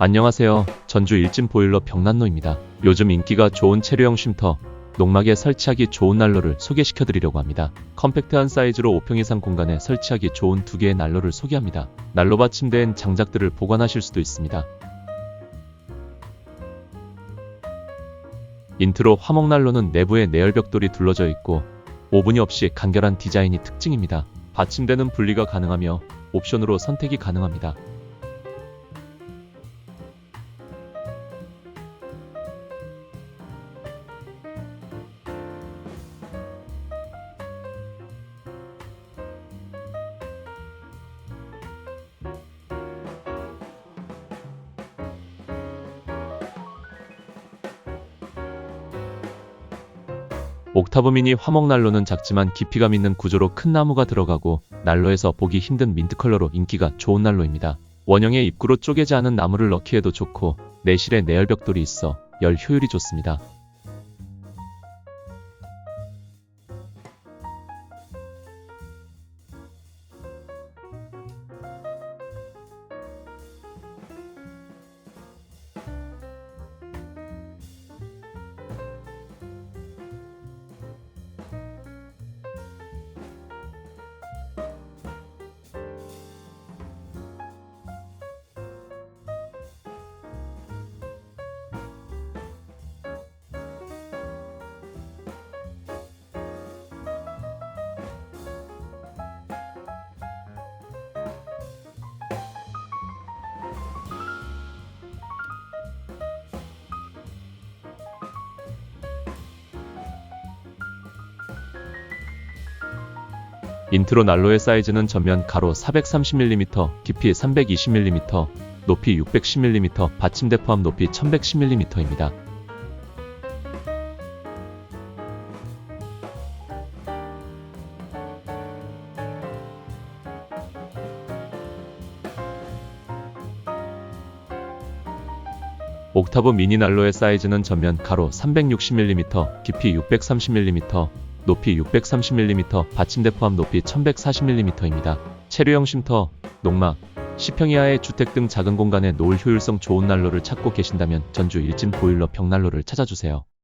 안녕하세요. 전주 일진 보일러 벽난로입니다. 요즘 인기가 좋은 체류형 쉼터, 농막에 설치하기 좋은 난로를 소개시켜드리려고 합니다. 컴팩트한 사이즈로 5평 이상 공간에 설치하기 좋은 두 개의 난로를 소개합니다. 난로 받침대엔 장작들을 보관하실 수도 있습니다. 인트로 화목난로는 내부에 내열벽돌이 둘러져 있고 오븐이 없이 간결한 디자인이 특징입니다. 받침대는 분리가 가능하며 옵션으로 선택이 가능합니다. 옥타브 미니 화목난로는 작지만 깊이감 있는 구조로 큰 나무가 들어가고 난로에서 보기 힘든 민트 컬러로 인기가 좋은 난로입니다. 원형의 입구로 쪼개지 않은 나무를 넣기에도 좋고 내실에 내열벽돌이 있어 열 효율이 좋습니다. 인트로 난로의 사이즈는 전면 가로 430mm, 깊이 320mm, 높이 610mm, 받침대 포함 높이 1110mm입니다. 옥타브 미니 난로의 사이즈는 전면 가로 360mm, 깊이 630mm, 높이 630mm, 받침대 포함 높이 1140mm입니다. 체류형 쉼터, 농막, 10평 이하의 주택 등 작은 공간에 놓을 효율성 좋은 난로를 찾고 계신다면 전주 일진 보일러 벽난로를 찾아주세요.